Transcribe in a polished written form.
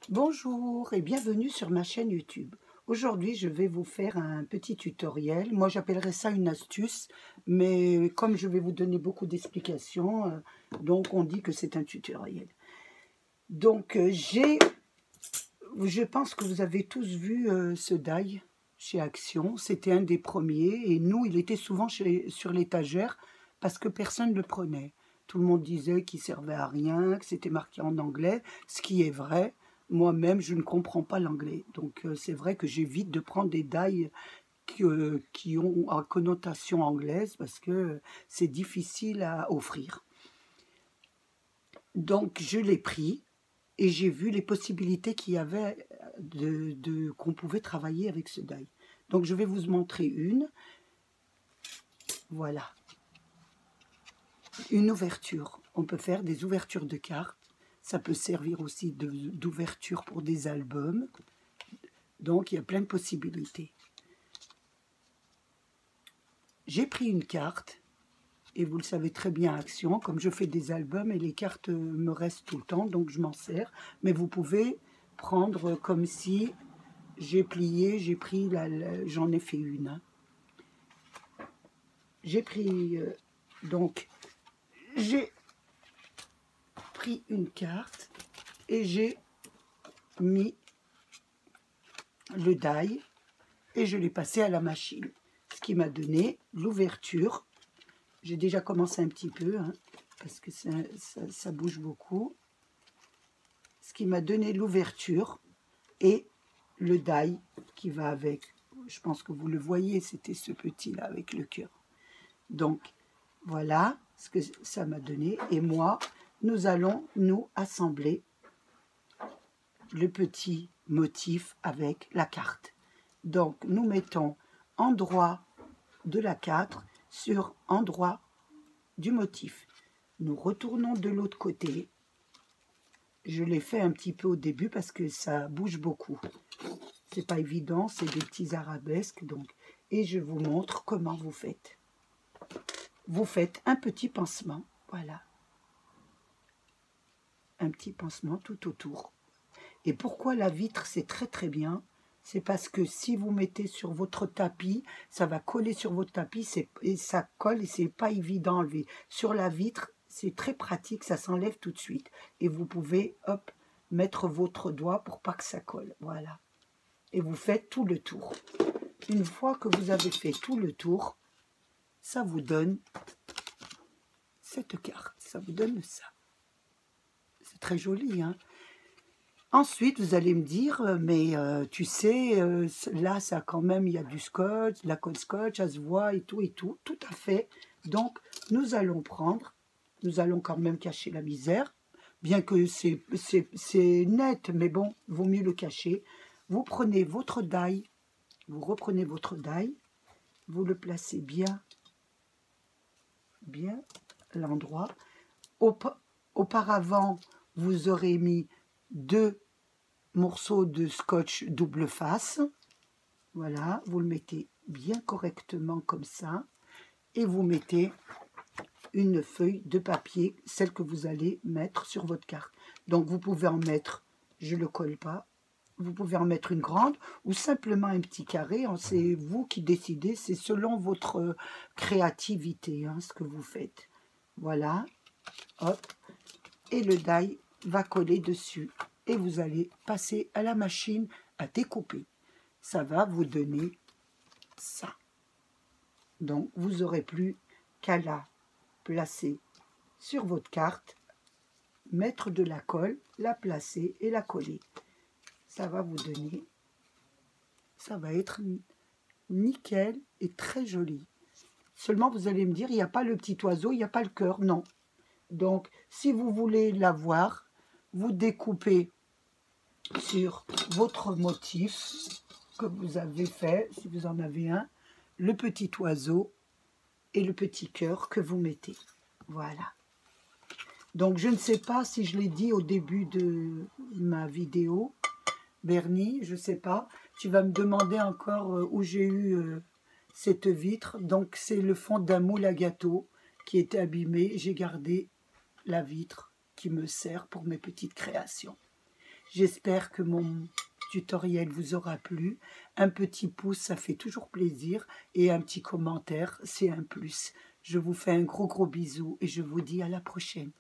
Bonjour et bienvenue sur ma chaîne YouTube. Aujourd'hui, je vais vous faire un petit tutoriel. Moi, j'appellerais ça une astuce, mais comme je vais vous donner beaucoup d'explications, donc on dit que c'est un tutoriel. Donc, je pense que vous avez tous vu ce die chez Action. C'était un des premiers et nous, il était souvent sur l'étagère parce que personne ne le prenait. Tout le monde disait qu'il servait à rien, que c'était marqué en anglais, ce qui est vrai. Moi-même, je ne comprends pas l'anglais. Donc, c'est vrai que j'évite de prendre des die qui ont une connotation anglaise parce que c'est difficile à offrir. Donc, je l'ai pris et j'ai vu les possibilités qu'il y avait qu'on pouvait travailler avec ce die. Donc, je vais vous montrer une. Voilà. Une ouverture. On peut faire des ouvertures de cartes. Ça peut servir aussi d'ouverture pour des albums. Donc, il y a plein de possibilités. J'ai pris une carte, et vous le savez très bien, Action, comme je fais des albums et les cartes me restent tout le temps, donc je m'en sers. Mais vous pouvez prendre comme si j'ai plié, j'ai pris, j'en ai fait une. Hein. J'ai pris, donc, j'ai pris une carte et j'ai mis le die et je l'ai passé à la machine. Ce qui m'a donné l'ouverture. J'ai déjà commencé un petit peu, hein, parce que ça bouge beaucoup. Ce qui m'a donné l'ouverture et le die qui va avec. Je pense que vous le voyez, c'était ce petit-là avec le cœur. Donc, voilà ce que ça m'a donné. Et moi, nous allons nous assembler le petit motif avec la carte. Donc, nous mettons endroit de la 4 sur endroit du motif. Nous retournons de l'autre côté. Je l'ai fait un petit peu au début parce que ça bouge beaucoup. C'est pas évident, c'est des petits arabesques. Donc, et je vous montre comment vous faites. Vous faites un petit pansement, voilà. Un petit pansement tout autour. Et pourquoi la vitre, c'est très très bien? C'est parce que si vous mettez sur votre tapis, ça va coller sur votre tapis et ça colle et c'est pas évident à enlever. Sur la vitre, c'est très pratique, ça s'enlève tout de suite. Et vous pouvez, hop, mettre votre doigt pour pas que ça colle. Voilà. Et vous faites tout le tour. Une fois que vous avez fait tout le tour, ça vous donne cette carte. Ça vous donne ça. C'est très joli, hein? Ensuite, vous allez me dire, mais tu sais, là, ça quand même, il y a du scotch, de la colle scotch, ça se voit et tout, tout à fait. Donc, nous allons prendre, nous allons quand même cacher la misère, bien que c'est net, mais bon, vaut mieux le cacher. Vous prenez votre die, vous reprenez votre die, vous le placez bien l'endroit. Auparavant, vous aurez mis 2 morceaux de scotch double face. Voilà, vous le mettez bien correctement comme ça. Et vous mettez une feuille de papier, celle que vous allez mettre sur votre carte. Donc vous pouvez en mettre, je ne le colle pas, vous pouvez en mettre une grande ou simplement un petit carré. C'est vous qui décidez, c'est selon votre créativité, hein, ce que vous faites. Voilà, hop, et le die va coller dessus. Et vous allez passer à la machine à découper. Ça va vous donner ça. Donc, vous n'aurez plus qu'à la placer sur votre carte, mettre de la colle, la placer et la coller. Ça va vous donner, ça va être nickel et très joli. Seulement, vous allez me dire, il n'y a pas le petit oiseau, il n'y a pas le cœur. Non. Donc, si vous voulez l'avoir, vous découpez sur votre motif que vous avez fait, si vous en avez un, le petit oiseau et le petit cœur que vous mettez. Voilà. Donc, je ne sais pas si je l'ai dit au début de ma vidéo. Bernie, je ne sais pas. Tu vas me demander encore où j'ai eu cette vitre. Donc, c'est le fond d'un moule à gâteau qui était abîmé. J'ai gardé la vitre qui me sert pour mes petites créations. J'espère que mon tutoriel vous aura plu. Un petit pouce, ça fait toujours plaisir. Et un petit commentaire, c'est un plus. Je vous fais un gros bisou et je vous dis à la prochaine.